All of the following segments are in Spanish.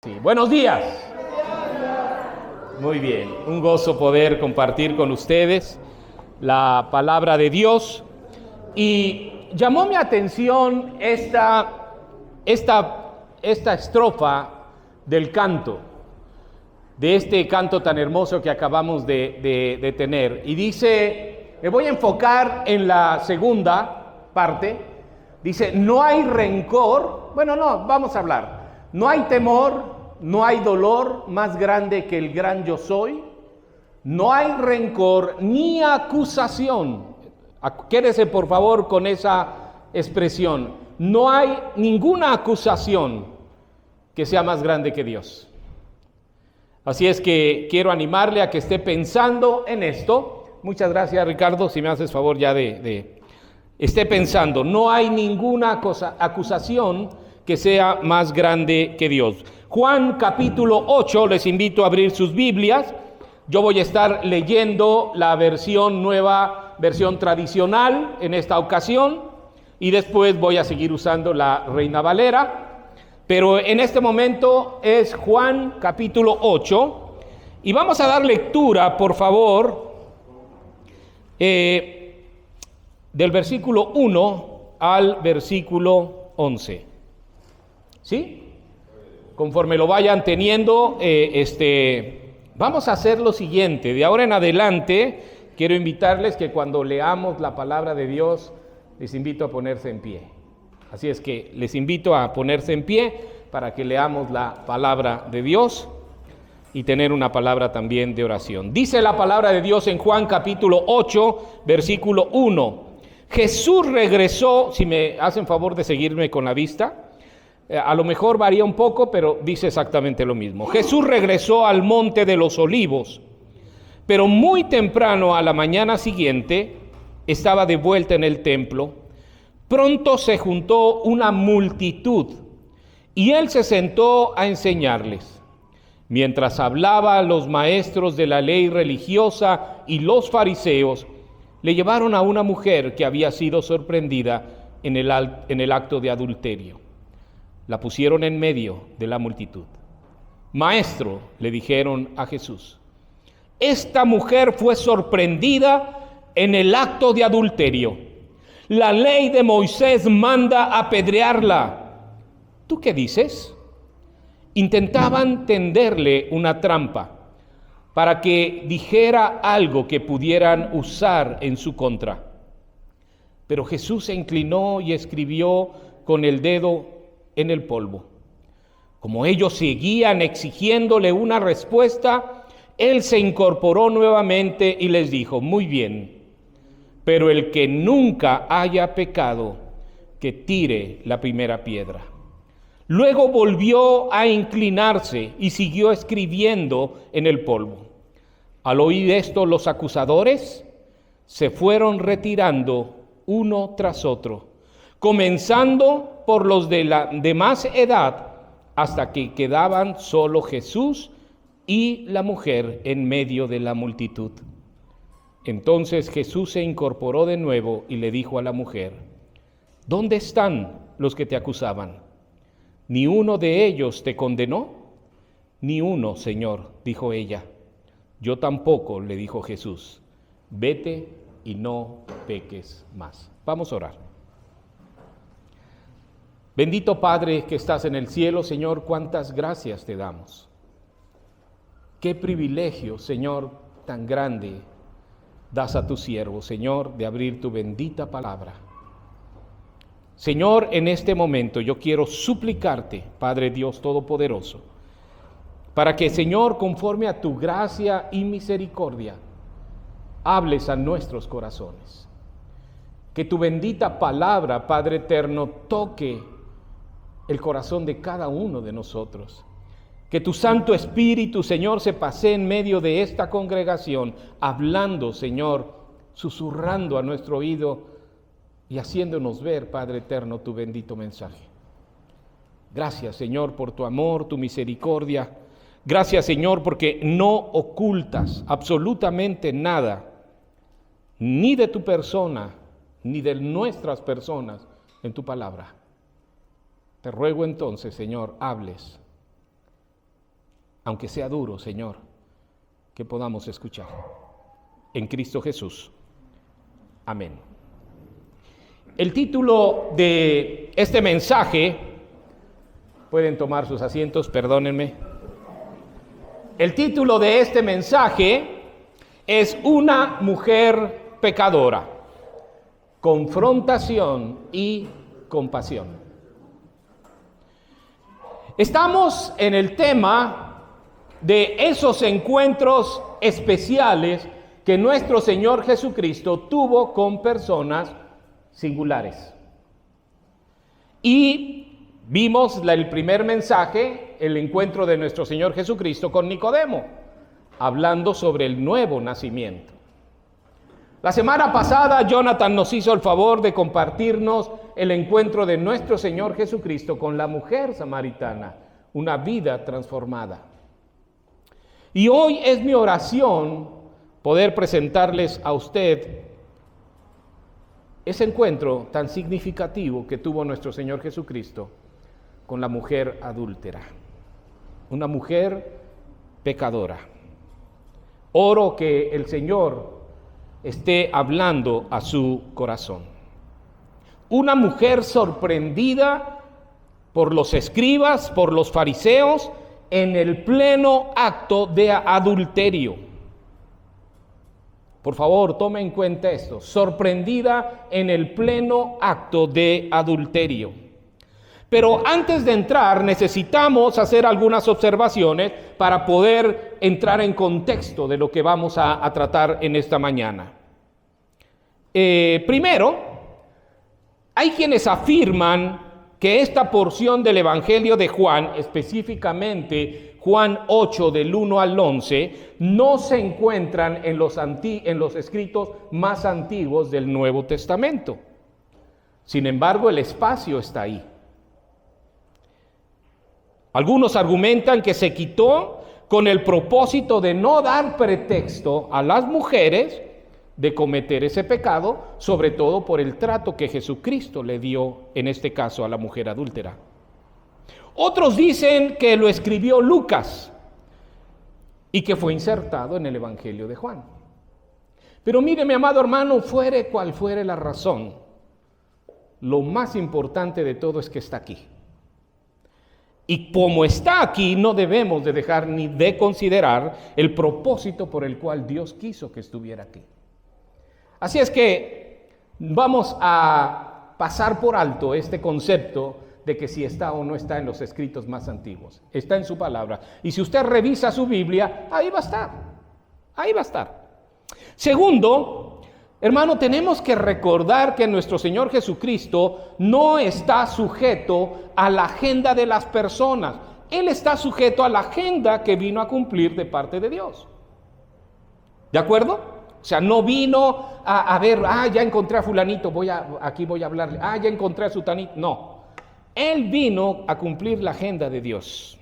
Sí, buenos días. Muy bien, un gozo poder compartir con ustedes la palabra de Dios. Y llamó mi atención esta estrofa del canto, de este canto tan hermoso que acabamos de tener. Y dice, me voy a enfocar en la segunda parte. Dice, no hay rencor. Bueno, no, vamos a hablar. No hay temor, no hay dolor más grande que el gran yo soy. No hay rencor ni acusación. Quédese por favor con esa expresión. No hay ninguna acusación que sea más grande que Dios. Así es que quiero animarle a que esté pensando en esto. Muchas gracias, Ricardo, si me haces favor ya esté pensando. No hay ninguna acusación que sea más grande que Dios. Juan capítulo 8, les invito a abrir sus Biblias. Yo voy a estar leyendo la versión nueva, versión tradicional en esta ocasión, y después voy a seguir usando la Reina Valera. Pero en este momento es Juan capítulo 8, y vamos a dar lectura, por favor, del versículo 1 al versículo 11. ¿Sí? Conforme lo vayan teniendo, vamos a hacer lo siguiente. De ahora en adelante, quiero invitarles que cuando leamos la palabra de Dios, les invito a ponerse en pie. Así es que les invito a ponerse en pie para que leamos la palabra de Dios y tener una palabra también de oración. Dice la palabra de Dios en Juan capítulo 8, versículo 1. Jesús regresó, si me hacen favor de seguirme con la vista, a lo mejor varía un poco, pero dice exactamente lo mismo. Jesús regresó al monte de los olivos, pero muy temprano a la mañana siguiente estaba de vuelta en el templo. Pronto se juntó una multitud y él se sentó a enseñarles. Mientras hablaba, los maestros de la ley religiosa y los fariseos le llevaron a una mujer que había sido sorprendida en el acto de adulterio. La pusieron en medio de la multitud. Maestro, le dijeron a Jesús, esta mujer fue sorprendida en el acto de adulterio. La ley de Moisés manda apedrearla. ¿Tú qué dices? Intentaban tenderle una trampa para que dijera algo que pudieran usar en su contra. Pero Jesús se inclinó y escribió con el dedo en el polvo. Como ellos seguían exigiéndole una respuesta, él se incorporó nuevamente y les dijo, muy bien, pero el que nunca haya pecado, que tire la primera piedra. Luego volvió a inclinarse y siguió escribiendo en el polvo. Al oír esto, los acusadores se fueron retirando uno tras otro, comenzando por los de más edad, hasta que quedaban solo Jesús y la mujer en medio de la multitud. Entonces Jesús se incorporó de nuevo y le dijo a la mujer, ¿dónde están los que te acusaban? ¿Ni uno de ellos te condenó? Ni uno, Señor, dijo ella. Yo tampoco, le dijo Jesús. Vete y no peques más. Vamos a orar. Bendito Padre que estás en el cielo, Señor, cuántas gracias te damos. Qué privilegio, Señor, tan grande das a tu siervo, Señor, de abrir tu bendita palabra. Señor, en este momento yo quiero suplicarte, Padre Dios Todopoderoso, para que, Señor, conforme a tu gracia y misericordia, hables a nuestros corazones. Que tu bendita palabra, Padre eterno, toque el corazón de cada uno de nosotros. Que tu Santo Espíritu, Señor, se pase en medio de esta congregación, hablando, Señor, susurrando a nuestro oído y haciéndonos ver, Padre eterno, tu bendito mensaje. Gracias, Señor, por tu amor, tu misericordia. Gracias, Señor, porque no ocultas absolutamente nada, ni de tu persona, ni de nuestras personas en tu palabra. Te ruego entonces, Señor, hables aunque sea duro, Señor, que podamos escuchar. En Cristo Jesús. Amén. El título de este mensaje, pueden tomar sus asientos, perdónenme. El título de este mensaje es Una mujer pecadora, confrontación y compasión. Estamos en el tema de esos encuentros especiales que nuestro Señor Jesucristo tuvo con personas singulares. Y vimos el primer mensaje, el encuentro de nuestro Señor Jesucristo con Nicodemo, hablando sobre el nuevo nacimiento. La semana pasada, Jonathan nos hizo el favor de compartirnos el encuentro de nuestro Señor Jesucristo con la mujer samaritana, una vida transformada. Y hoy es mi oración poder presentarles a usted ese encuentro tan significativo que tuvo nuestro Señor Jesucristo con la mujer adúltera, una mujer pecadora. Oro que el Señor esté hablando a su corazón. Una mujer sorprendida por los escribas, por los fariseos, en el pleno acto de adulterio. Por favor, tome en cuenta esto, sorprendida en el pleno acto de adulterio. Pero antes de entrar, necesitamos hacer algunas observaciones para poder entrar en contexto de lo que vamos a tratar en esta mañana. Primero, hay quienes afirman que esta porción del Evangelio de Juan, específicamente Juan 8 del 1 al 11, no se encuentran en los escritos más antiguos del Nuevo Testamento. Sin embargo, el espacio está ahí. Algunos argumentan que se quitó con el propósito de no dar pretexto a las mujeres de cometer ese pecado, sobre todo por el trato que Jesucristo le dio, en este caso, a la mujer adúltera. Otros dicen que lo escribió Lucas y que fue insertado en el Evangelio de Juan. Pero mire, mi amado hermano, fuere cual fuere la razón, lo más importante de todo es que está aquí. Y como está aquí, no debemos de dejar ni de considerar el propósito por el cual Dios quiso que estuviera aquí. Así es que vamos a pasar por alto este concepto de que si está o no está en los escritos más antiguos. Está en su palabra. Y si usted revisa su Biblia, ahí va a estar. Ahí va a estar. Segundo, hermano, tenemos que recordar que nuestro Señor Jesucristo no está sujeto a la agenda de las personas. Él está sujeto a la agenda que vino a cumplir de parte de Dios. ¿De acuerdo? O sea, no vino a ver, ya encontré a fulanito, aquí voy a hablarle, ya encontré a sutanito. No. Él vino a cumplir la agenda de Dios.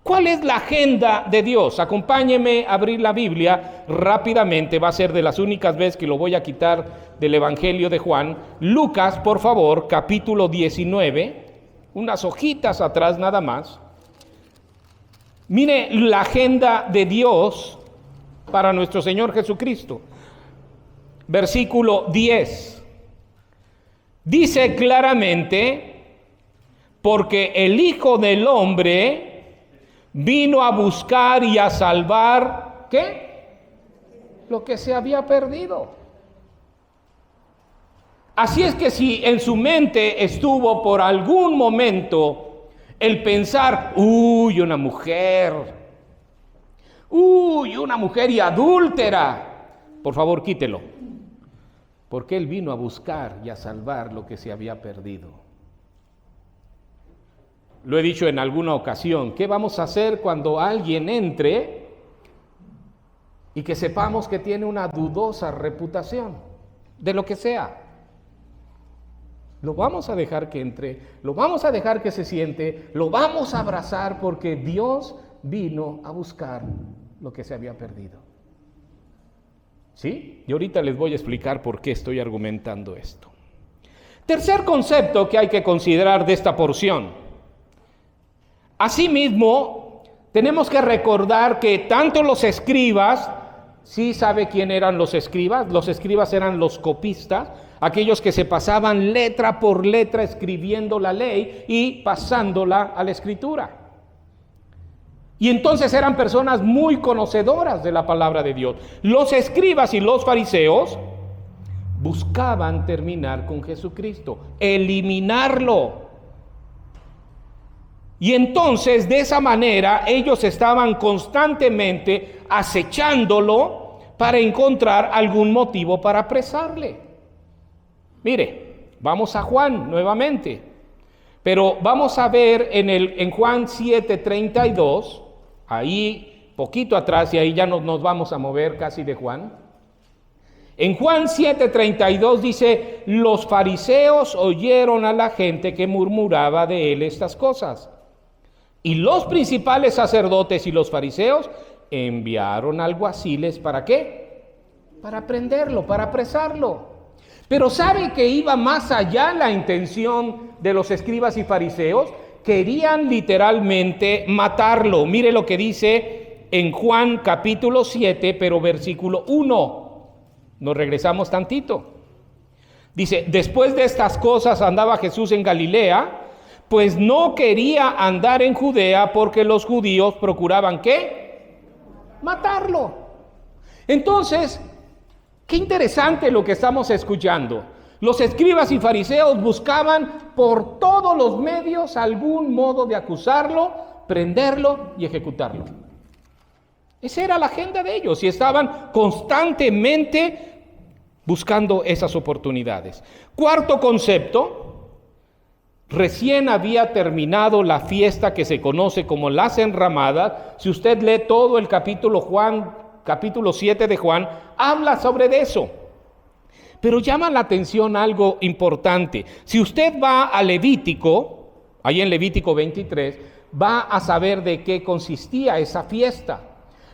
¿Cuál es la agenda de Dios? Acompáñeme a abrir la Biblia rápidamente. Va a ser de las únicas veces que lo voy a quitar del Evangelio de Juan. Lucas, por favor, capítulo 19. Unas hojitas atrás nada más. Mire la agenda de Dios para nuestro Señor Jesucristo. Versículo 10. Dice claramente: porque el Hijo del Hombre vino a buscar y a salvar, ¿qué? Lo que se había perdido. Así es que si en su mente estuvo por algún momento el pensar, una mujer y adúltera, por favor quítelo. Porque Él vino a buscar y a salvar lo que se había perdido. Lo he dicho en alguna ocasión, ¿qué vamos a hacer cuando alguien entre y que sepamos que tiene una dudosa reputación, de lo que sea? Lo vamos a dejar que entre, lo vamos a dejar que se siente, lo vamos a abrazar porque Dios vino a buscar lo que se había perdido. ¿Sí? Y ahorita les voy a explicar por qué estoy argumentando esto. Tercer concepto que hay que considerar de esta porción. Asimismo, Tenemos que recordar que tanto los escribas, ¿sí sabe quién eran los escribas? Los escribas eran los copistas, aquellos que se pasaban letra por letra escribiendo la ley y pasándola a la escritura. Y entonces eran personas muy conocedoras de la palabra de Dios. Los escribas y los fariseos buscaban terminar con Jesucristo, eliminarlo. Y entonces de esa manera ellos estaban constantemente acechándolo para encontrar algún motivo para apresarle. Mire, vamos a Juan nuevamente, pero vamos a ver en Juan 7:32, ahí poquito atrás, y ahí ya nos vamos a mover casi de Juan. En Juan 7:32 dice: los fariseos oyeron a la gente que murmuraba de él estas cosas. Y los principales sacerdotes y los fariseos enviaron alguaciles, ¿para qué? Para prenderlo, para apresarlo. Pero ¿sabe que iba más allá la intención de los escribas y fariseos? Querían literalmente matarlo. Mire lo que dice en Juan capítulo 7, pero versículo 1. Nos regresamos tantito. Dice: después de estas cosas andaba Jesús en Galilea, pues no quería andar en Judea porque los judíos procuraban ¿qué? Matarlo. Entonces, qué interesante lo que estamos escuchando. Los escribas y fariseos buscaban por todos los medios algún modo de acusarlo, prenderlo y ejecutarlo. Esa era la agenda de ellos y estaban constantemente buscando esas oportunidades. Cuarto concepto: recién había terminado la fiesta que se conoce como las enramadas. Si usted lee todo el capítulo 7 de Juan, habla sobre eso. Pero llama la atención algo importante. Si usted va a Levítico, ahí en Levítico 23, va a saber de qué consistía esa fiesta.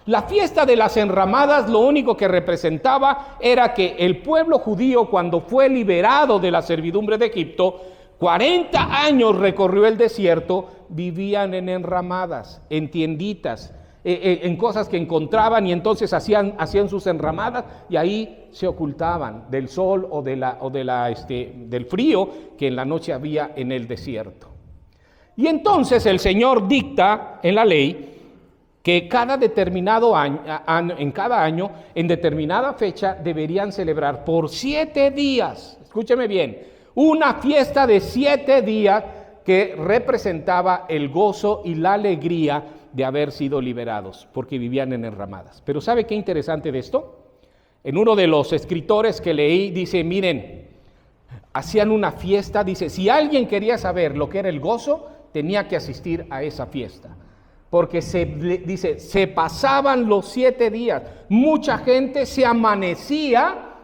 La fiesta de las enramadas lo único que representaba era que el pueblo judío, cuando fue liberado de la servidumbre de Egipto, 40 años recorrió el desierto, vivían en enramadas, en tienditas, en cosas que encontraban, y entonces hacían sus enramadas y ahí se ocultaban del sol o del frío que en la noche había en el desierto. Y entonces el Señor dicta en la ley que cada determinado año, en determinada fecha, deberían celebrar por 7 días, escúcheme bien, una fiesta de 7 días que representaba el gozo y la alegría de haber sido liberados, porque vivían en enramadas. Pero ¿sabe qué interesante de esto? En uno de los escritores que leí dice: miren, hacían una fiesta, dice, si alguien quería saber lo que era el gozo, tenía que asistir a esa fiesta. Porque se pasaban los 7 días, mucha gente se amanecía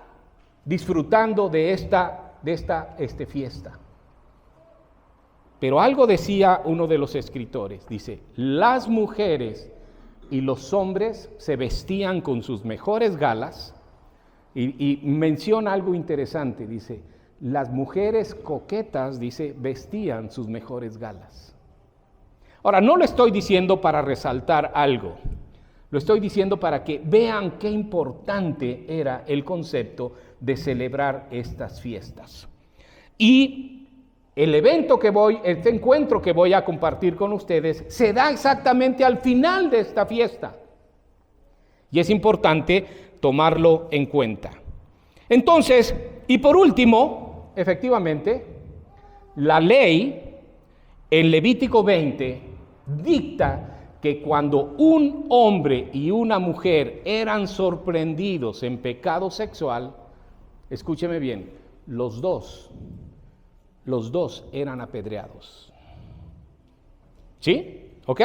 disfrutando de esta fiesta. Pero algo decía uno de los escritores, dice: las mujeres y los hombres se vestían con sus mejores galas, y menciona algo interesante, dice: las mujeres coquetas, dice, vestían sus mejores galas. Ahora, no lo estoy diciendo para resaltar algo, lo estoy diciendo para que vean qué importante era el concepto de celebrar estas fiestas. Y el este encuentro que voy a compartir con ustedes, se da exactamente al final de esta fiesta. Y es importante tomarlo en cuenta. Entonces, y por último, efectivamente, la ley en Levítico 20 dicta que cuando un hombre y una mujer eran sorprendidos en pecado sexual, escúcheme bien, los dos eran apedreados. ¿Sí? ¿Ok?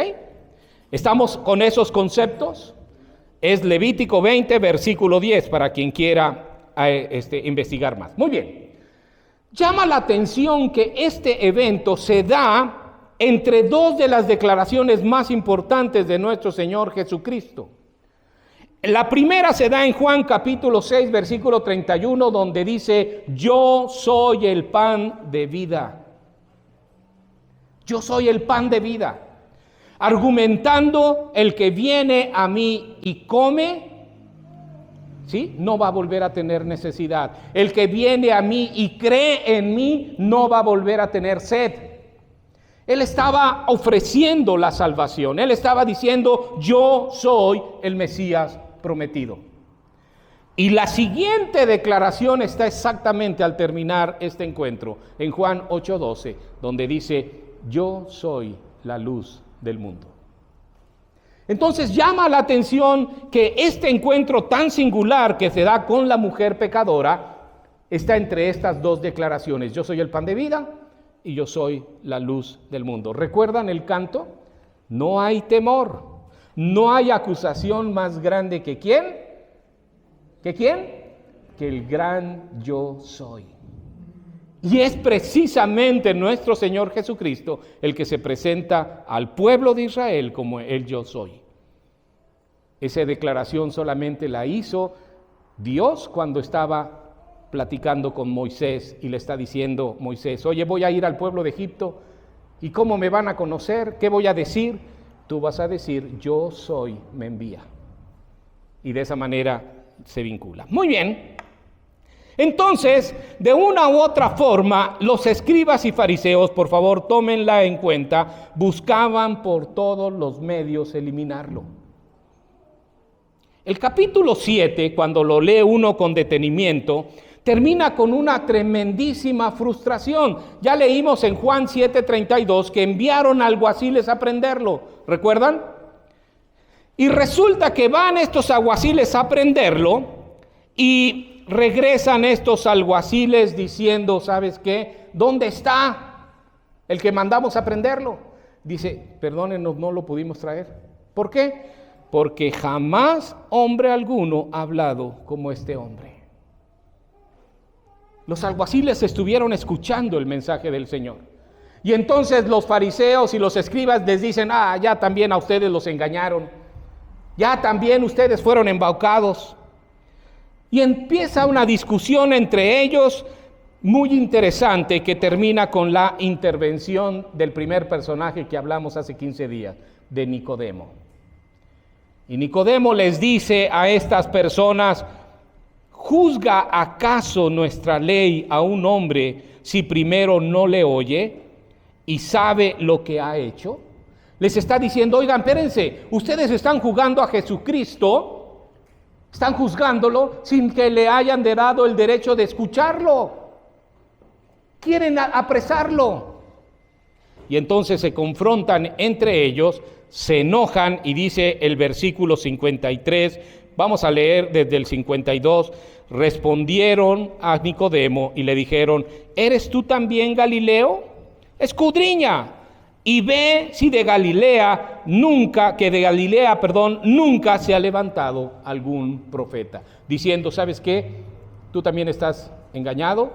¿Estamos con esos conceptos? Es Levítico 20, versículo 10, para quien quiera investigar más. Muy bien. Llama la atención que este evento se da entre dos de las declaraciones más importantes de nuestro Señor Jesucristo. La primera se da en Juan capítulo 6, versículo 31, donde dice: yo soy el pan de vida. Yo soy el pan de vida. argumentando: el que viene a mí y come, ¿sí?, no va a volver a tener necesidad. El que viene a mí y cree en mí no va a volver a tener sed. Él estaba ofreciendo la salvación. Él estaba diciendo: yo soy el Mesías prometido. Y la siguiente declaración está exactamente al terminar este encuentro, en Juan 8:12, donde dice: yo soy la luz del mundo. Entonces llama la atención que este encuentro tan singular que se da con la mujer pecadora está entre estas dos declaraciones: yo soy el pan de vida y yo soy la luz del mundo. ¿Recuerdan el canto? No hay temor, no hay acusación más grande que ¿quién? ¿Que quién? Que el gran yo soy. Y es precisamente nuestro Señor Jesucristo el que se presenta al pueblo de Israel como el yo soy. Esa declaración solamente la hizo Dios cuando estaba platicando con Moisés y le está diciendo: Moisés, oye, voy a ir al pueblo de Egipto, ¿y cómo me van a conocer? ¿Qué voy a decir? Tú vas a decir: yo soy, me envía. Y de esa manera se vincula. Muy bien. Entonces, de una u otra forma, los escribas y fariseos, por favor, tómenla en cuenta, buscaban por todos los medios eliminarlo. El capítulo 7, cuando lo lee uno con detenimiento, termina con una tremendísima frustración. Ya leímos en Juan 7:32 que enviaron alguaciles a prenderlo. ¿Recuerdan? Y resulta que van estos alguaciles a prenderlo y regresan estos alguaciles diciendo: ¿sabes qué? ¿Dónde está el que mandamos a prenderlo? Dice: perdónenos, no lo pudimos traer. ¿Por qué? Porque jamás hombre alguno ha hablado como este hombre. Los alguaciles estuvieron escuchando el mensaje del Señor. Y entonces los fariseos y los escribas les dicen: ya también a ustedes los engañaron. Ya también ustedes fueron embaucados. Y empieza una discusión entre ellos muy interesante que termina con la intervención del primer personaje que hablamos hace 15 días, de Nicodemo. Y Nicodemo les dice a estas personas: ¿juzga acaso nuestra ley a un hombre si primero no le oye y sabe lo que ha hecho? Les está diciendo: oigan, espérense, ustedes están juzgando a Jesucristo, están juzgándolo sin que le hayan dado el derecho de escucharlo. Quieren apresarlo. Y entonces se confrontan entre ellos, se enojan y dice el versículo 53, vamos a leer desde el 52, respondieron a Nicodemo y le dijeron: ¿eres tú también Galileo? Escudriña y ve si de Galilea nunca se ha levantado algún profeta. Diciendo: ¿sabes qué? Tú también estás engañado,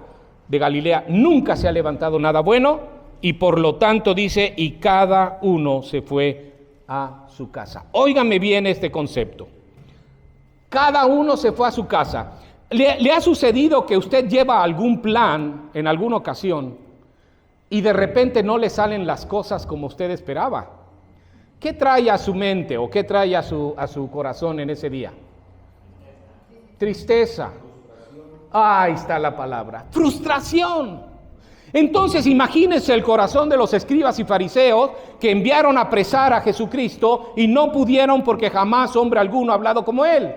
de Galilea nunca se ha levantado nada bueno. Y por lo tanto dice: y cada uno se fue a su casa. Óigame bien este concepto. Cada uno se fue a su casa. ¿Le ha sucedido que usted lleva algún plan en alguna ocasión y de repente no le salen las cosas como usted esperaba? ¿Qué trae a su mente o qué trae a su corazón en ese día? Tristeza. Ahí está la palabra. Frustración. Entonces imagínense el corazón de los escribas y fariseos que enviaron a apresar a Jesucristo y no pudieron porque jamás hombre alguno ha hablado como él.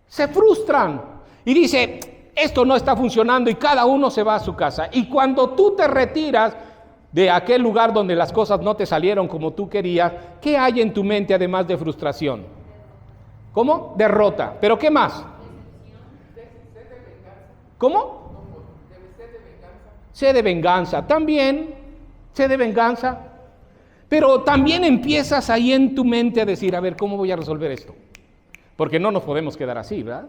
Se frustran y dice: esto no está funcionando, y cada uno se va a su casa. Y cuando tú te retiras de aquel lugar donde las cosas no te salieron como tú querías, ¿qué hay en tu mente además de frustración? ¿Cómo? Derrota. ¿Pero qué más? ¿Cómo? Sed de venganza, también, sed de venganza. Pero también empiezas ahí en tu mente a decir: a ver, ¿cómo voy a resolver esto? Porque no nos podemos quedar así, ¿verdad?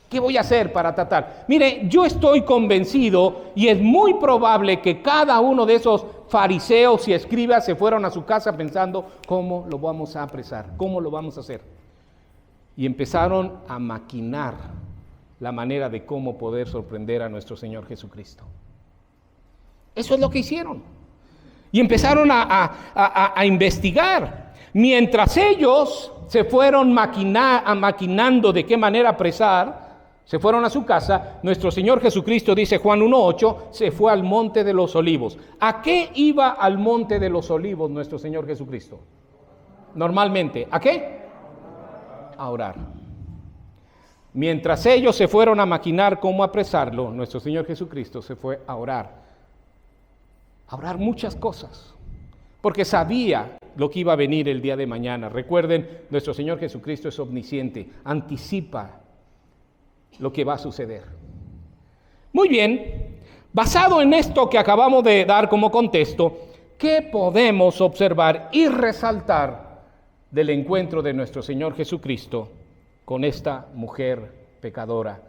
¿Qué voy a hacer para tratar? Mire, yo estoy convencido y es muy probable que cada uno de esos fariseos y escribas se fueron a su casa pensando: ¿cómo lo vamos a apresar? ¿Cómo lo vamos a hacer? Y empezaron a maquinar la manera de cómo poder sorprender a nuestro Señor Jesucristo. Eso es lo que hicieron. Y empezaron a investigar. Mientras ellos se fueron maquinando de qué manera apresar, se fueron a su casa, nuestro Señor Jesucristo, dice Juan 1:8, se fue al Monte de los Olivos. ¿A qué iba al Monte de los Olivos nuestro Señor Jesucristo? Normalmente, ¿a qué? A orar. Mientras ellos se fueron a maquinar cómo apresarlo, nuestro Señor Jesucristo se fue a orar. A orar muchas cosas, porque sabía lo que iba a venir el día de mañana. Recuerden, nuestro Señor Jesucristo es omnisciente, anticipa lo que va a suceder. Muy bien, basado en esto que acabamos de dar como contexto, ¿qué podemos observar y resaltar del encuentro de nuestro Señor Jesucristo con esta mujer pecadora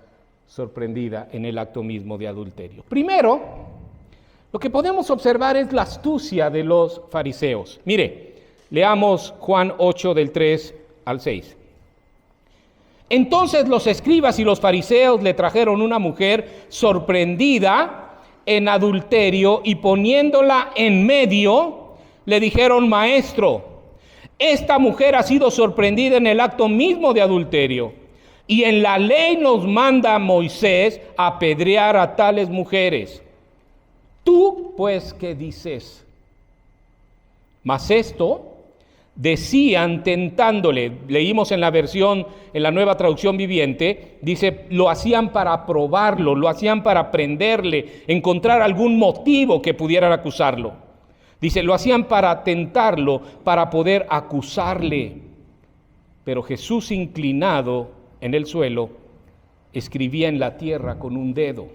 sorprendida en el acto mismo de adulterio? Primero, lo que podemos observar es la astucia de los fariseos. Mire, leamos Juan 8 del 3 al 6. Entonces los escribas y los fariseos le trajeron una mujer sorprendida en adulterio y poniéndola en medio, le dijeron: Maestro, esta mujer ha sido sorprendida en el acto mismo de adulterio, y en la ley nos manda Moisés apedrear a tales mujeres. ¿Tú, pues, qué dices? Mas esto decían tentándole. Leímos en la versión, en la Nueva Traducción Viviente, dice, lo hacían para probarlo, lo hacían para prenderle, encontrar algún motivo que pudieran acusarlo. Dice, lo hacían para tentarlo, para poder acusarle. Pero Jesús, inclinado en el suelo, escribía en la tierra con un dedo.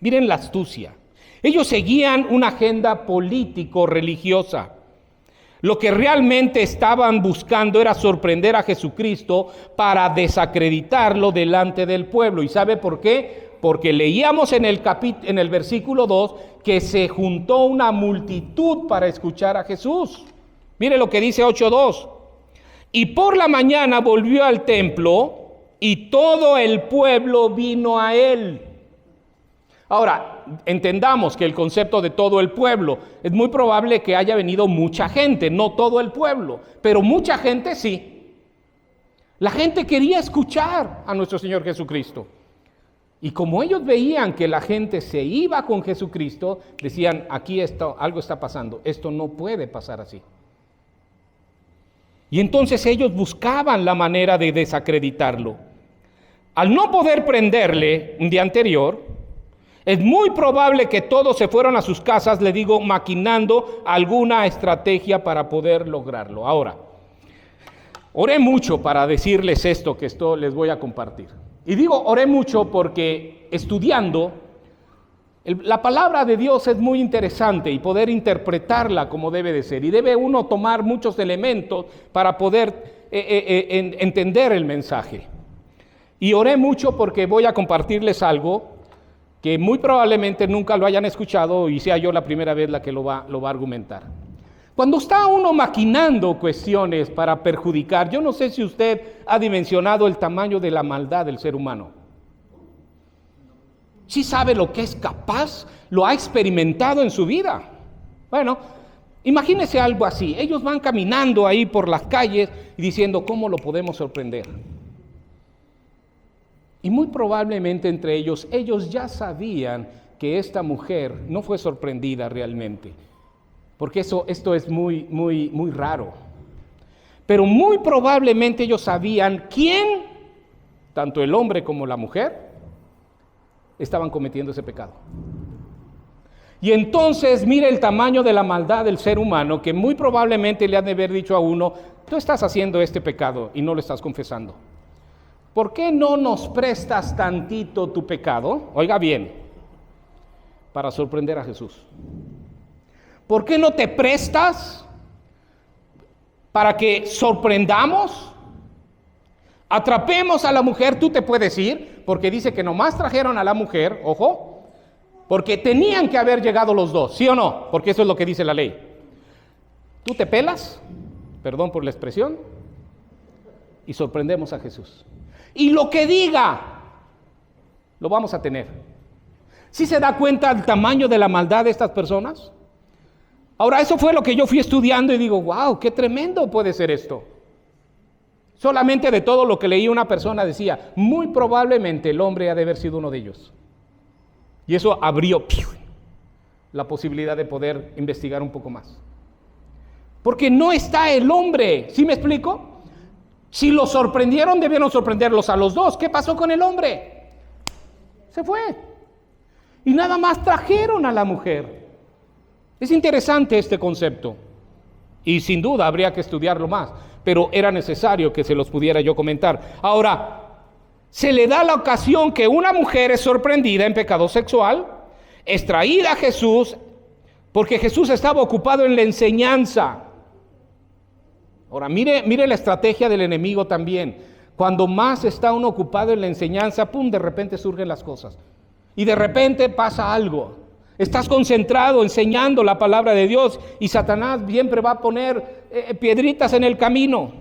Miren la astucia. Ellos seguían una agenda político-religiosa. Lo que realmente estaban buscando era sorprender a Jesucristo para desacreditarlo delante del pueblo. ¿Y sabe por qué? Porque leíamos en el versículo 2 que se juntó una multitud para escuchar a Jesús. Mire lo que dice 8:2. Y por la mañana volvió al templo y todo el pueblo vino a él. Ahora, entendamos que el concepto de todo el pueblo, es muy probable que haya venido mucha gente, no todo el pueblo, pero mucha gente sí. La gente quería escuchar a nuestro Señor Jesucristo. Y como ellos veían que la gente se iba con Jesucristo, decían, aquí algo está pasando, esto no puede pasar así. Y entonces ellos buscaban la manera de desacreditarlo. Al no poder prenderle un día anterior, es muy probable que todos se fueron a sus casas, le digo, maquinando alguna estrategia para poder lograrlo. Ahora, oré mucho para decirles esto les voy a compartir. Y digo, oré mucho porque estudiando, la palabra de Dios es muy interesante y poder interpretarla como debe de ser. Y debe uno tomar muchos elementos para poder entender el mensaje. Y oré mucho porque voy a compartirles algo que muy probablemente nunca lo hayan escuchado y sea yo la primera vez la que lo va a argumentar. Cuando está uno maquinando cuestiones para perjudicar, yo no sé si usted ha dimensionado el tamaño de la maldad del ser humano. ¿Sí sabe lo que es capaz? ¿Lo ha experimentado en su vida? Bueno, imagínese algo así. Ellos van caminando ahí por las calles y diciendo, ¿cómo lo podemos sorprender? Y muy probablemente entre ellos ya sabían que esta mujer no fue sorprendida realmente, porque esto es muy, muy, muy raro. Pero muy probablemente ellos sabían quién, tanto el hombre como la mujer, estaban cometiendo ese pecado. Y entonces mire el tamaño de la maldad del ser humano, que muy probablemente le han de haber dicho a uno, tú estás haciendo este pecado y no lo estás confesando. ¿Por qué no nos prestas tantito tu pecado? Oiga bien, para sorprender a Jesús. ¿Por qué no te prestas para que sorprendamos? Atrapemos a la mujer, tú te puedes ir, porque dice que nomás trajeron a la mujer, ojo, porque tenían que haber llegado los dos, ¿sí o no? Porque eso es lo que dice la ley. Tú te pelas, perdón por la expresión, y sorprendemos a Jesús. Y lo que diga, lo vamos a tener. ¿Sí se da cuenta del tamaño de la maldad de estas personas? Ahora, eso fue lo que yo fui estudiando y digo, wow, qué tremendo puede ser esto. Solamente de todo lo que leí una persona decía, muy probablemente el hombre ha de haber sido uno de ellos. Y eso abrió la posibilidad de poder investigar un poco más. Porque no está el hombre, ¿sí me explico? Si los sorprendieron, debieron sorprenderlos a los dos. ¿Qué pasó con el hombre? Se fue. Y nada más trajeron a la mujer. Es interesante este concepto. Y sin duda habría que estudiarlo más. Pero era necesario que se los pudiera yo comentar. Ahora, se le da la ocasión que una mujer es sorprendida en pecado sexual, es traída a Jesús, porque Jesús estaba ocupado en la enseñanza. Ahora, mire la estrategia del enemigo también. Cuando más está uno ocupado en la enseñanza, ¡pum!, de repente surgen las cosas. Y de repente pasa algo. Estás concentrado enseñando la palabra de Dios y Satanás siempre va a poner piedritas en el camino.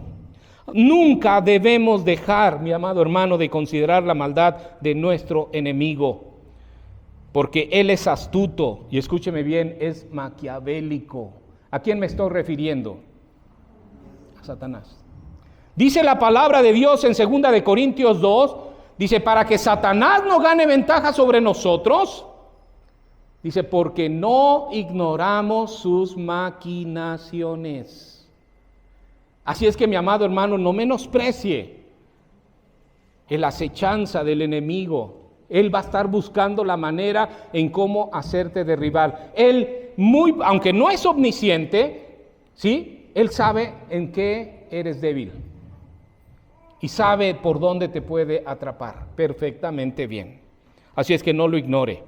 Nunca debemos dejar, mi amado hermano, de considerar la maldad de nuestro enemigo. Porque él es astuto y escúcheme bien, es maquiavélico. ¿A quién me estoy refiriendo? A Satanás. Dice la palabra de Dios en 2 de Corintios 2, dice, para que Satanás no gane ventaja sobre nosotros, dice, porque no ignoramos sus maquinaciones. Así es que, mi amado hermano, no menosprecie la acechanza del enemigo. Él va a estar buscando la manera en cómo hacerte derribar. Él, aunque no es omnisciente, ¿sí?, él sabe en qué eres débil. Y sabe por dónde te puede atrapar perfectamente bien. Así es que no lo ignore.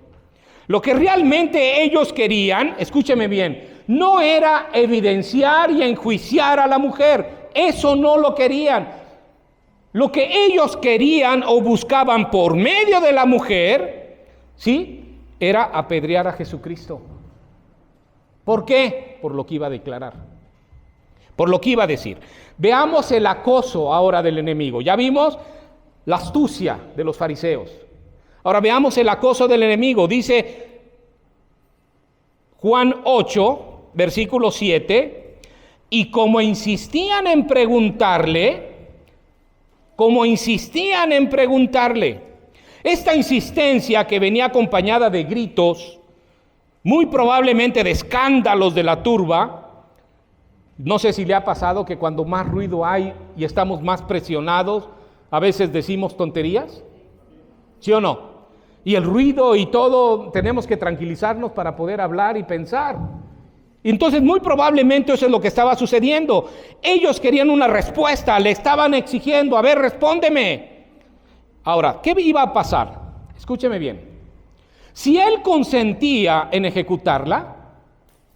Lo que realmente ellos querían, escúcheme bien, no era evidenciar y enjuiciar a la mujer. Eso no lo querían. Lo que ellos querían o buscaban por medio de la mujer, ¿sí?, era apedrear a Jesucristo. ¿Por qué? Por lo que iba a declarar. Por lo que iba a decir. Veamos el acoso ahora del enemigo. Ya vimos la astucia de los fariseos. Ahora veamos el acoso del enemigo. Dice Juan 8, versículo 7, y como insistían en preguntarle, esta insistencia que venía acompañada de gritos, muy probablemente de escándalos de la turba. No sé si le ha pasado que cuando más ruido hay y estamos más presionados, a veces decimos tonterías, ¿sí o no? Y el ruido y todo, tenemos que tranquilizarnos para poder hablar y pensar. Y entonces muy probablemente eso es lo que estaba sucediendo. Ellos querían una respuesta, le estaban exigiendo, a ver, respóndeme. Ahora, ¿qué iba a pasar? Escúcheme bien. Si él consentía en ejecutarla,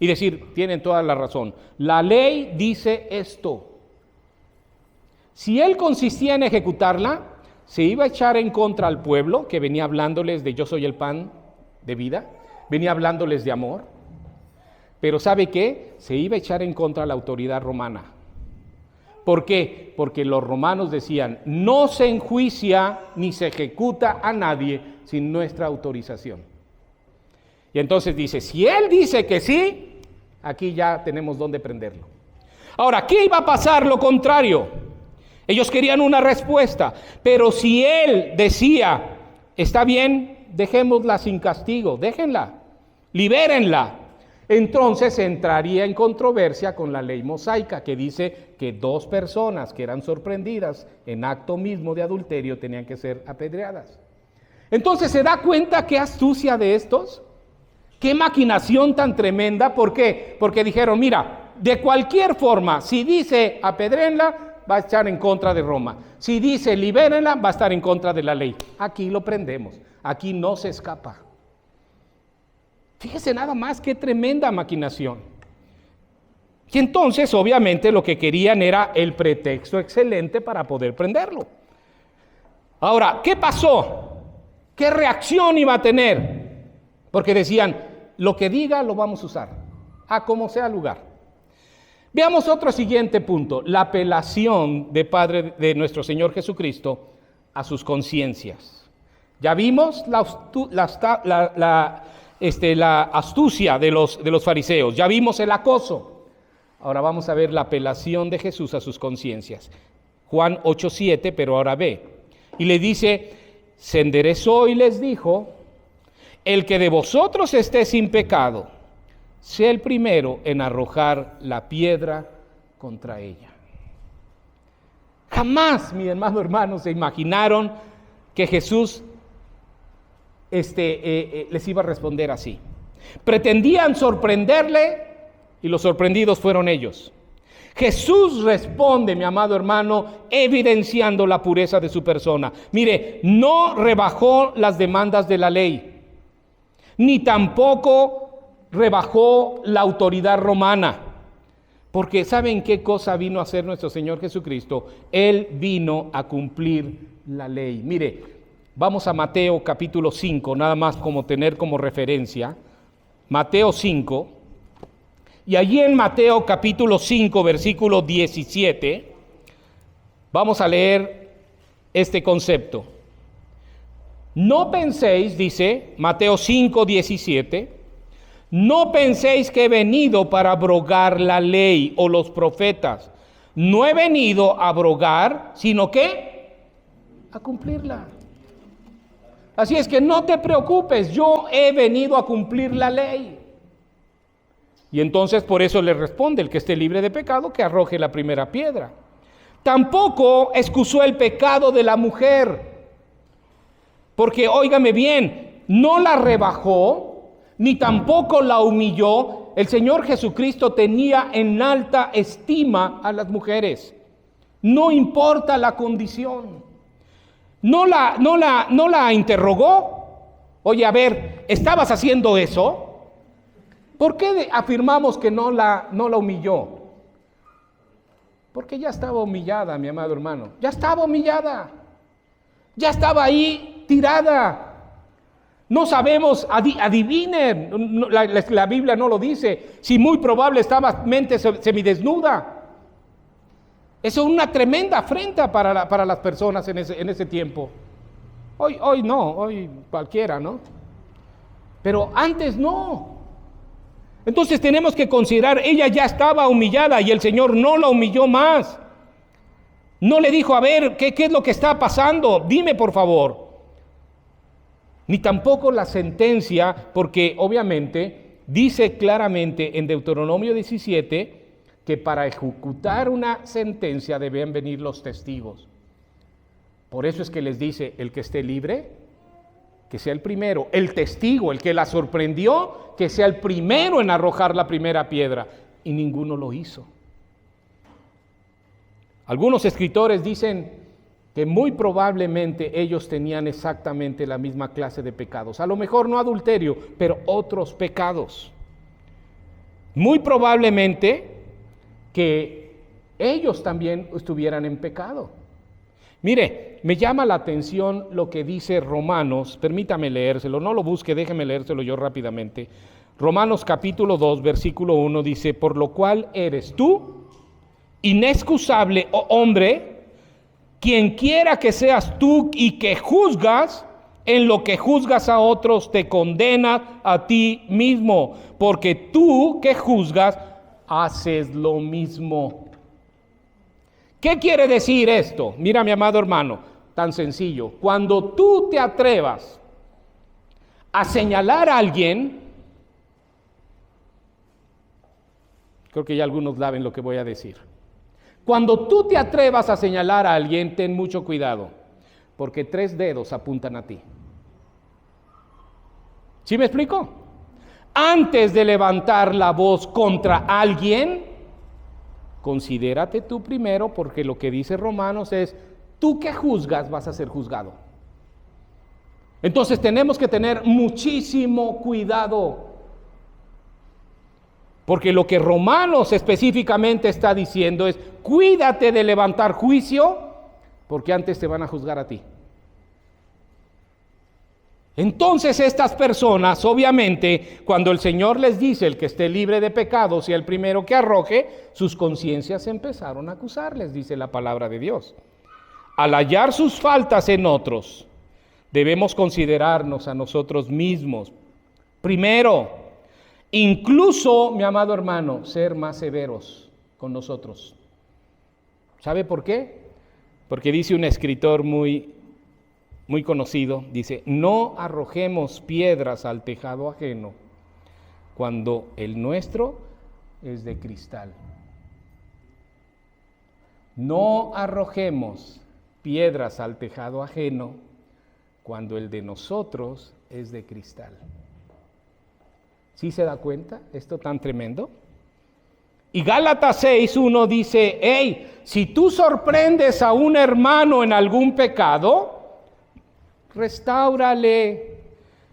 y decir, tienen toda la razón, la ley dice esto. Si él consistía en ejecutarla, se iba a echar en contra al pueblo que venía hablándoles de yo soy el pan de vida, venía hablándoles de amor, pero ¿sabe qué? Se iba a echar en contra a la autoridad romana. ¿Por qué? Porque los romanos decían, no se enjuicia ni se ejecuta a nadie sin nuestra autorización. Y entonces dice, si él dice que sí, aquí ya tenemos dónde prenderlo. Ahora, ¿qué iba a pasar? Lo contrario. Ellos querían una respuesta, pero si él decía, está bien, dejémosla sin castigo, déjenla, libérenla, entonces entraría en controversia con la ley mosaica que dice que 2 personas que eran sorprendidas en acto mismo de adulterio tenían que ser apedreadas. Entonces, ¿se da cuenta qué astucia de estos? ¿Qué maquinación tan tremenda? ¿Por qué? Porque dijeron, mira, de cualquier forma, si dice apedréenla, va a estar en contra de Roma. Si dice libérenla, va a estar en contra de la ley. Aquí lo prendemos, aquí no se escapa. Fíjese nada más qué tremenda maquinación. Y entonces, obviamente, lo que querían era el pretexto excelente para poder prenderlo. Ahora, ¿qué pasó? ¿Qué reacción iba a tener? Porque decían, lo que diga lo vamos a usar, a como sea lugar. Veamos otro siguiente punto, la apelación de nuestro Señor Jesucristo a sus conciencias. Ya vimos la astucia de los fariseos, ya vimos el acoso. Ahora vamos a ver la apelación de Jesús a sus conciencias. Juan 8:7, pero ahora ve. Y le dice, se enderezó y les dijo, el que de vosotros esté sin pecado, sea el primero en arrojar la piedra contra ella. Jamás, mi hermano, se imaginaron que Jesús les iba a responder así. Pretendían sorprenderle y los sorprendidos fueron ellos. Jesús responde, mi amado hermano, evidenciando la pureza de su persona. Mire, no rebajó las demandas de la ley, ni tampoco rebajó la autoridad romana. Porque ¿saben qué cosa vino a hacer nuestro Señor Jesucristo? Él vino a cumplir la ley. Mire, vamos a Mateo capítulo 5, nada más como tener como referencia. Mateo 5, y allí en Mateo capítulo 5, versículo 17, vamos a leer este concepto. No penséis, dice Mateo 5, 17, no penséis que he venido para abrogar la ley o los profetas. No he venido a abrogar, sino que a cumplirla. Así es que no te preocupes, yo he venido a cumplir la ley. Y entonces por eso le responde, el que esté libre de pecado, que arroje la primera piedra. Tampoco excusó el pecado de la mujer, porque óigame bien, no la rebajó, ni tampoco la humilló. El Señor Jesucristo tenía en alta estima a las mujeres. No importa la condición. No la interrogó. Oye, a ver, ¿estabas haciendo eso? ¿Por qué afirmamos que no la humilló? Porque ya estaba humillada, mi amado hermano. Ya estaba humillada. Ya estaba ahí tirada. No sabemos, adivinen, la Biblia no lo dice, si muy probable estaba mente semidesnuda. Eso es una tremenda afrenta para las personas en ese tiempo. Hoy no, hoy cualquiera, ¿no? Pero antes no. Entonces tenemos que considerar, ella ya estaba humillada y el Señor no la humilló más. No le dijo, a ver, ¿qué es lo que está pasando? Dime por favor. Ni tampoco la sentencia, porque obviamente dice claramente en Deuteronomio 17 que para ejecutar una sentencia deben venir los testigos. Por eso es que les dice, el que esté libre, que sea el primero. El testigo, el que la sorprendió, que sea el primero en arrojar la primera piedra. Y ninguno lo hizo. Algunos escritores dicen que muy probablemente ellos tenían exactamente la misma clase de pecados. A lo mejor no adulterio, pero otros pecados. Muy probablemente que ellos también estuvieran en pecado. Mire, me llama la atención lo que dice Romanos, permítame leérselo, no lo busque, déjeme leérselo yo rápidamente. Romanos capítulo 2, versículo 1 dice, por lo cual eres tú, inexcusable, oh hombre, quien quiera que seas tú y que juzgas, en lo que juzgas a otros te condenas a ti mismo, porque tú que juzgas haces lo mismo. ¿Qué quiere decir esto? Mira, mi amado hermano, tan sencillo. Cuando tú te atrevas a señalar a alguien, creo que ya algunos saben lo que voy a decir. Cuando tú te atrevas a señalar a alguien, ten mucho cuidado, porque 3 dedos apuntan a ti. ¿Sí me explico? Antes de levantar la voz contra alguien, considérate tú primero, porque lo que dice Romanos es, tú que juzgas vas a ser juzgado. Entonces tenemos que tener muchísimo cuidado, porque lo que Romanos específicamente está diciendo es, cuídate de levantar juicio, porque antes te van a juzgar a ti. Entonces estas personas, obviamente, cuando el Señor les dice, el que esté libre de pecado sea el primero que arroje, sus conciencias empezaron a acusarles, dice la palabra de Dios. Al hallar sus faltas en otros, debemos considerarnos a nosotros mismos Primero, incluso, mi amado hermano, ser más severos con nosotros. ¿Sabe por qué? Porque dice un escritor muy conocido, dice, no arrojemos piedras al tejado ajeno cuando el nuestro es de cristal. No arrojemos piedras al tejado ajeno cuando el de nosotros es de cristal. ¿Sí se da cuenta esto tan tremendo? Y Gálatas 6:1 dice, hey, si tú sorprendes a un hermano en algún pecado, restáurale,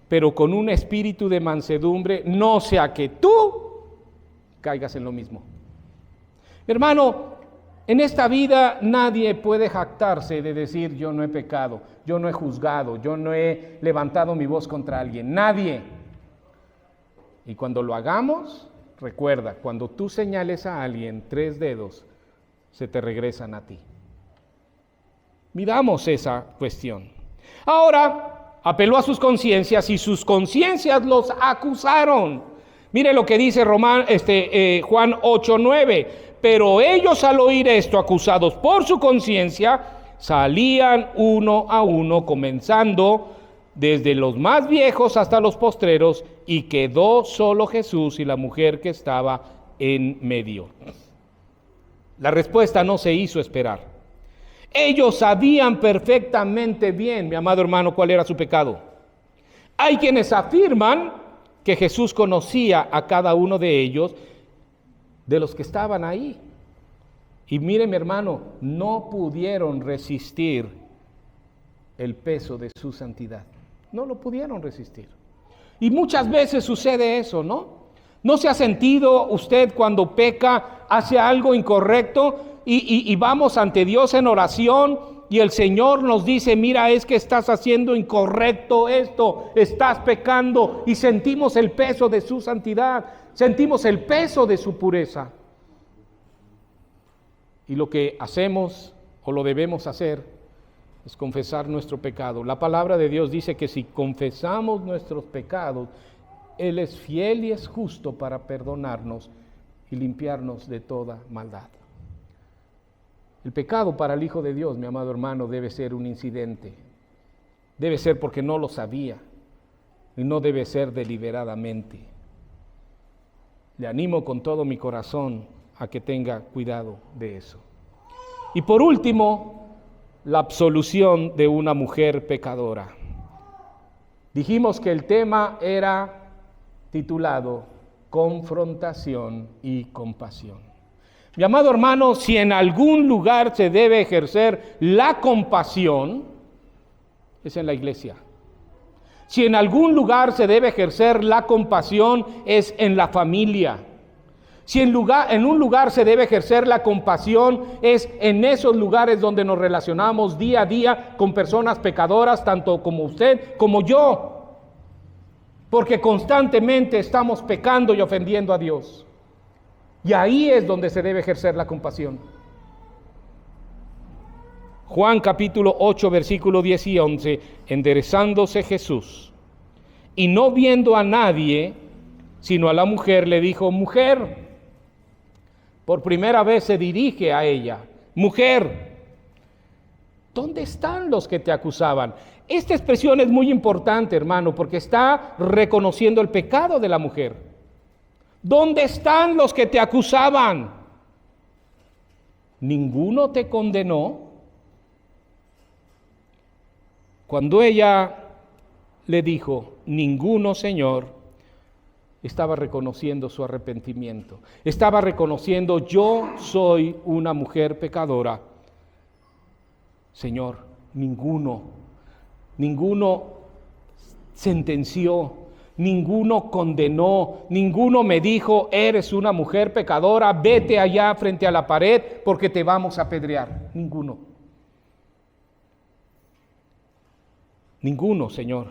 pero con un espíritu de mansedumbre, no sea que tú caigas en lo mismo. Hermano, en esta vida nadie puede jactarse de decir yo no he pecado, yo no he juzgado, yo no he levantado mi voz contra alguien, nadie. Y cuando lo hagamos, recuerda, cuando tú señales a alguien 3 dedos, se te regresan a ti. Miramos esa cuestión. Ahora, apeló a sus conciencias y sus conciencias los acusaron. Mire lo que dice Juan 8:9. Pero ellos al oír esto, acusados por su conciencia, salían uno a uno, comenzando desde los más viejos hasta los postreros, y quedó solo Jesús y la mujer que estaba en medio. La respuesta no se hizo esperar. Ellos sabían perfectamente bien, mi amado hermano, cuál era su pecado. Hay quienes afirman que Jesús conocía a cada uno de ellos, de los que estaban ahí. Y mire, mi hermano, no pudieron resistir el peso de su santidad. No lo pudieron resistir. Y muchas veces sucede eso, ¿no? ¿No se ha sentido usted cuando peca, hace algo incorrecto y vamos ante Dios en oración y el Señor nos dice, mira, es que estás haciendo incorrecto esto, estás pecando, y sentimos el peso de su santidad, sentimos el peso de su pureza? Y lo que hacemos o lo debemos hacer es confesar nuestro pecado. La palabra de Dios dice que si confesamos nuestros pecados, Él es fiel y es justo para perdonarnos y limpiarnos de toda maldad. El pecado para el Hijo de Dios, mi amado hermano, debe ser un incidente. Debe ser porque no lo sabía y no debe ser deliberadamente. Le animo con todo mi corazón a que tenga cuidado de eso. Y por último, la absolución de una mujer pecadora. Dijimos que el tema era titulado Confrontación y compasión. Mi amado hermano, si en algún lugar se debe ejercer la compasión, es en la iglesia. Si en algún lugar se debe ejercer la compasión, es en la familia. Si en un lugar se debe ejercer la compasión, es en esos lugares donde nos relacionamos día a día con personas pecadoras, tanto como usted como yo. Porque constantemente estamos pecando y ofendiendo a Dios. Y ahí es donde se debe ejercer la compasión. Juan capítulo 8, versículo 10 y 11, enderezándose Jesús, y no viendo a nadie, sino a la mujer, le dijo, mujer. Por primera vez se dirige a ella, mujer, ¿dónde están los que te acusaban? Esta expresión es muy importante, hermano, porque está reconociendo el pecado de la mujer. ¿Dónde están los que te acusaban? ¿Ninguno te condenó? Cuando ella le dijo, ninguno, Señor, estaba reconociendo su arrepentimiento. Estaba reconociendo, yo soy una mujer pecadora. Señor, ninguno sentenció, ninguno condenó, ninguno me dijo, eres una mujer pecadora, vete allá frente a la pared porque te vamos a apedrear. Ninguno, Señor.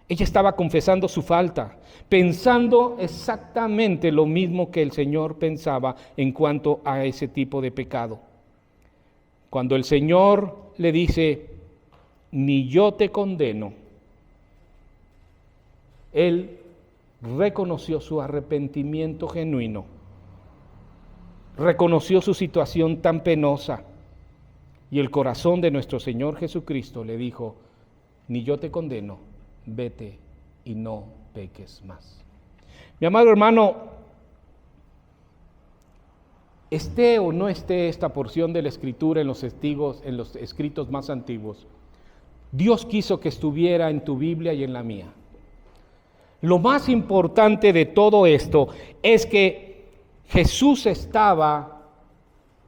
Ella estaba confesando su falta, pensando exactamente lo mismo que el Señor pensaba en cuanto a ese tipo de pecado. Cuando el Señor le dice, ni yo te condeno, Él reconoció su arrepentimiento genuino, reconoció su situación tan penosa, y el corazón de nuestro Señor Jesucristo le dijo: ni yo te condeno, vete y no peques más. Mi amado hermano, esté o no esté esta porción de la Escritura en los escritos más antiguos, Dios quiso que estuviera en tu Biblia y en la mía. Lo más importante de todo esto es que Jesús estaba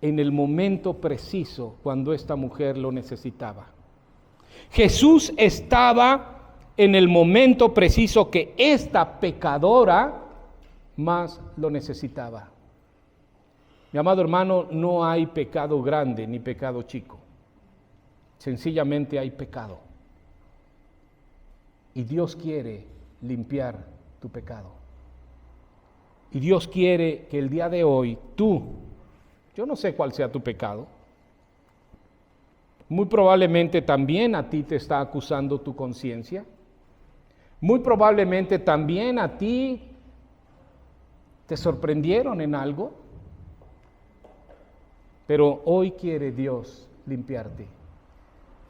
en el momento preciso cuando esta mujer lo necesitaba. Jesús estaba en el momento preciso que esta pecadora más lo necesitaba. Mi amado hermano, no hay pecado grande ni pecado chico. Sencillamente hay pecado. Y Dios quiere limpiar tu pecado. Y Dios quiere que el día de hoy yo no sé cuál sea tu pecado. Muy probablemente también a ti te está acusando tu conciencia. Muy probablemente también a ti te sorprendieron en algo. Pero hoy quiere Dios limpiarte.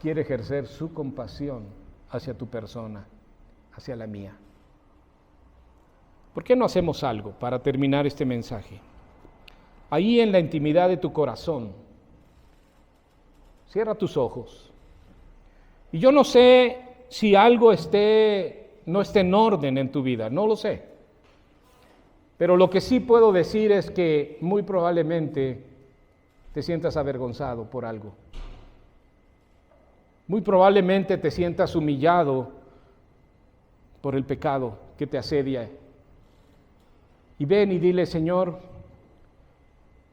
Quiere ejercer su compasión hacia tu persona, hacia la mía. ¿Por qué no hacemos algo para terminar este mensaje? Ahí en la intimidad de tu corazón, cierra tus ojos. Y yo no sé si algo no esté en orden en tu vida, no lo sé. Pero lo que sí puedo decir es que muy probablemente te sientas avergonzado por algo. Muy probablemente te sientas humillado por el pecado que te asedia. Y ven y dile: Señor,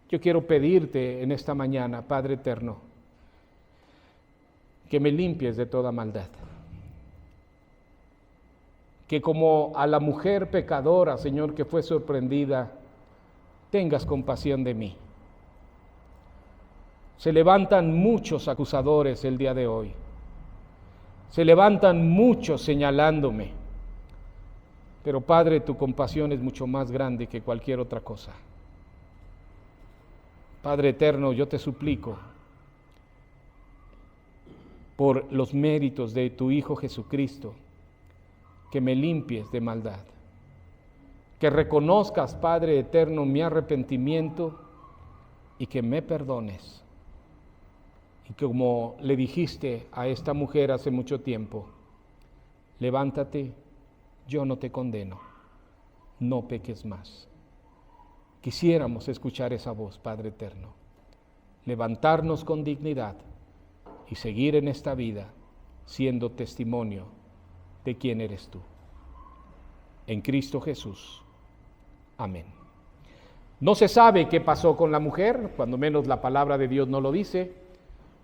yo quiero pedirte en esta mañana, Padre eterno, que me limpies de toda maldad. Que como a la mujer pecadora, Señor, que fue sorprendida, tengas compasión de mí. Se levantan muchos acusadores el día de hoy. Se levantan muchos señalándome. Pero Padre, tu compasión es mucho más grande que cualquier otra cosa. Padre eterno, yo te suplico por los méritos de tu Hijo Jesucristo, que me limpies de maldad. Que reconozcas, Padre eterno, mi arrepentimiento y que me perdones. Y como le dijiste a esta mujer hace mucho tiempo: levántate, yo no te condeno, no peques más. Quisiéramos escuchar esa voz, Padre eterno, levantarnos con dignidad y seguir en esta vida siendo testimonio de quién eres tú. En Cristo Jesús. Amén. No se sabe qué pasó con la mujer, cuando menos la palabra de Dios no lo dice.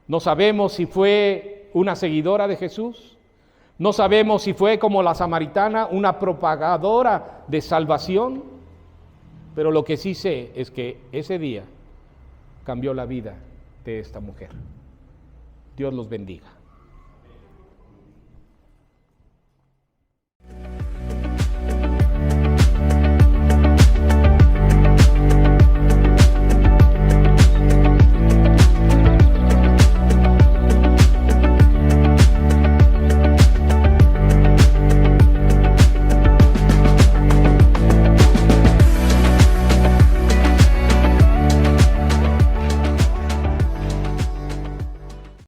No sabemos si fue una seguidora de Jesús. No sabemos si fue como la samaritana, una propagadora de salvación. Pero lo que sí sé es que ese día cambió la vida de esta mujer. Dios los bendiga.